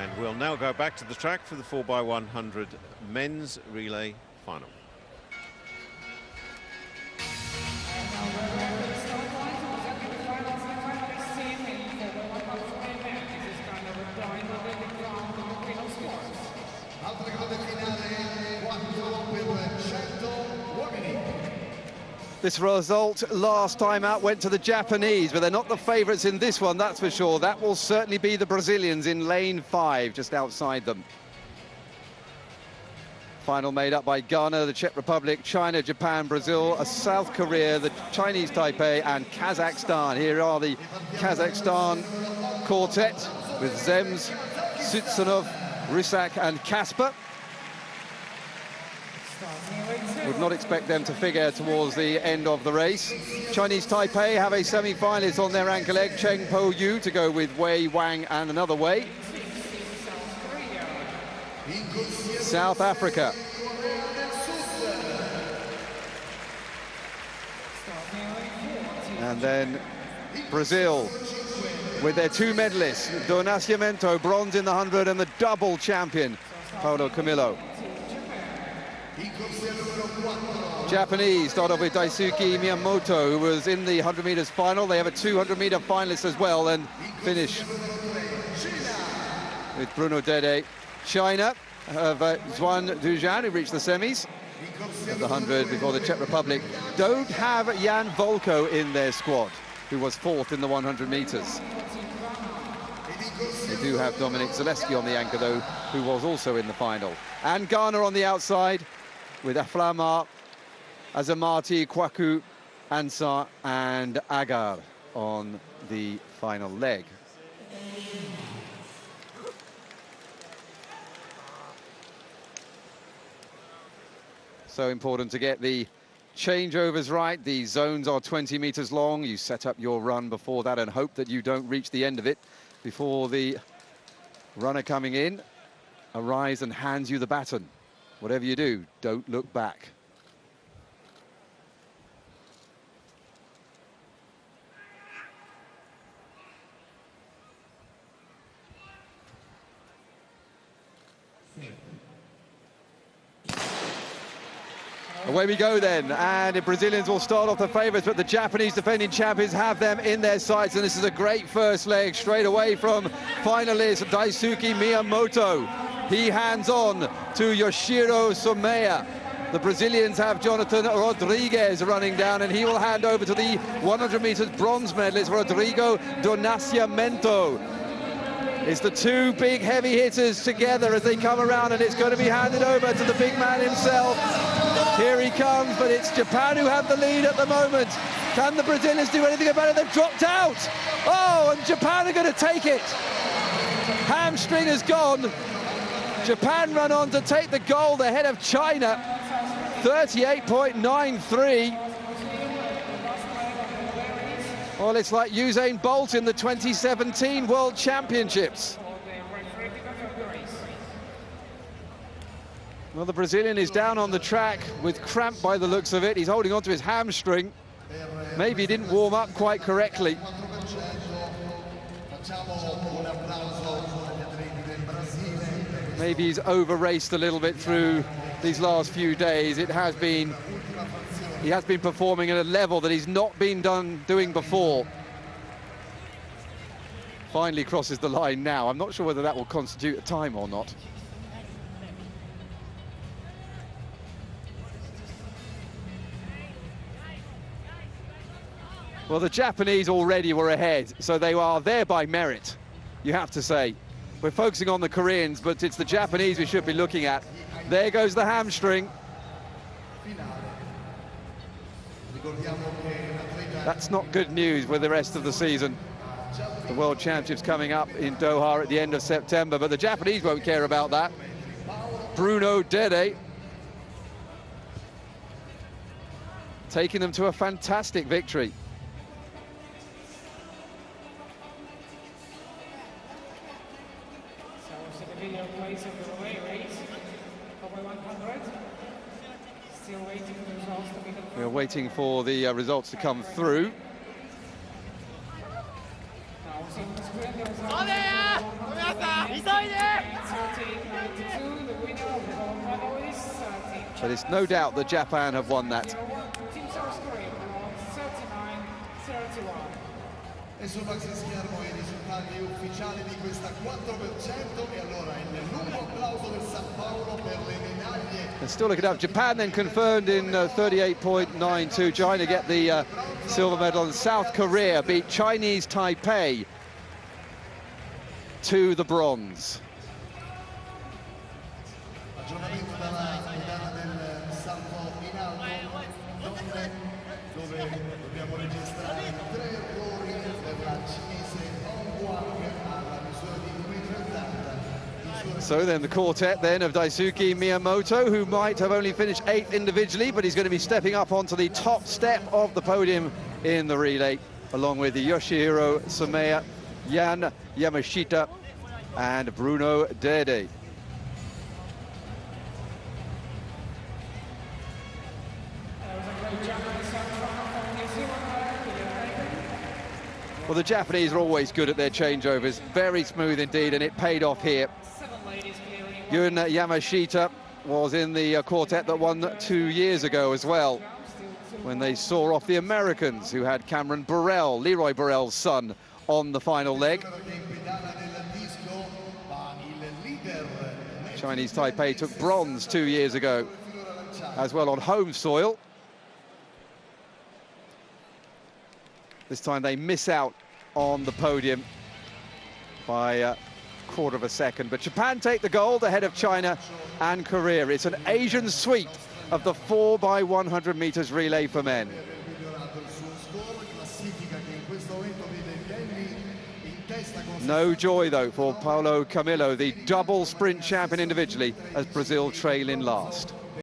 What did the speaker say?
And we'll now go back to the track for the 4x100 men's relay final. This result last time out went to the Japanese, but they're not the favourites in this one, that's for sure. That will certainly be the Brazilians in lane 5, just outside them. Final made up by Ghana, the Czech Republic, China, Japan, Brazil, South Korea, the Chinese Taipei and Kazakhstan. Here are the Kazakhstan quartet with Zems, Sutsunov, Rysak and Kasper. Would not expect them to figure towards the end of the race. Chinese Taipei have a semi-finalist on their anchor leg, Cheng Po Yu, to go with Wei Wang and another Wei. South Africa. And then Brazil with their 2 medalists, Do Nascimento, bronze in the 100, and the double champion, Paulo Camilo. Japanese start off with Daisuke Miyamoto, who was in the 100 meters final. They have a 200-meter finalist as well, and finish with Bruno Dede. China have Zhuan Dujan, who reached the semis at the 100 before the Czech Republic. Don't have Jan Volko in their squad, who was 4th in the 100 meters. They do have Dominik Zaleski on the anchor, though, who was also in the final. And Ghana on the outside with Aflama, Azamati, Kwaku, Ansah and Agar on the final leg. So important to get the changeovers right. The zones are 20 meters long. You set up your run before that and hope that you don't reach the end of it before the runner coming in arrives and hands you the baton. Whatever you do, don't look back. Away we go then, and the Brazilians will start off the favourites, but the Japanese defending champions have them in their sights, and this is a great first leg straight away from finalist Daisuke Miyamoto. He hands on to Yoshiro Somea. The Brazilians have Jonathan Rodriguez running down, and he will hand over to the 100 meters bronze medalist Rodrigo do Nascimento. It's the 2 big heavy hitters together as they come around, and it's going to be handed over to the big man himself. Here he comes, but it's Japan who have the lead at the moment. Can the Brazilians do anything about it? They've dropped out. Oh, and Japan are going to take it. Hamstring is gone. Japan run on to take the gold ahead of China. 38.93. Well, it's like Usain Bolt in the 2017 World Championships. Well, the Brazilian is down on the track with cramp by the looks of it. He's holding on to his hamstring. Maybe he didn't warm up quite correctly. Maybe he's over-raced a little bit through these last few days. He has been performing at a level that he's not been doing before. Finally crosses the line now. I'm not sure whether that will constitute a time or not. Well, the Japanese already were ahead, so they are there by merit, you have to say. We're focusing on the Koreans, but it's the Japanese we should be looking at. There goes the hamstring. That's not good news with the rest of the season. The World Championships coming up in Doha at the end of September, but the Japanese won't care about that. Bruno Dede taking them to a fantastic victory. We're waiting for the results to come through. But it's no doubt that Japan have won that. E sul maxi schermo i risultati ufficiali di questa 4% e allora il lungo applauso del San Paolo per le medaglie. And still looking up, Japan then confirmed in 38.92, trying to get the silver medal, and South Korea beat Chinese Taipei to the bronze. Aggiornamento dalla pedana del salto in alto, dove dobbiamo registrare 3 errori per la cinese Hong Guang alla misura di 1,30. So then the quartet then of Daisuke Miyamoto, who might have only finished 8th individually, but he's going to be stepping up onto the top step of the podium in the relay, along with Yoshihiro Sumeya, Yan Yamashita and Bruno Dede. Well, the Japanese are always good at their changeovers, very smooth indeed, and it paid off here. Yun Yamashita was in the quartet that won 2 years ago as well, when they saw off the Americans, who had Cameron Burrell, Leroy Burrell's son, on the final leg. Chinese Taipei took bronze 2 years ago, as well on home soil. This time they miss out on the podium by a quarter of a second. But Japan take the gold ahead of China and Korea. It's an Asian sweep of the 4x100 meters relay for men. No joy, though, for Paulo Camilo, the double sprint champion individually, as Brazil trail in last.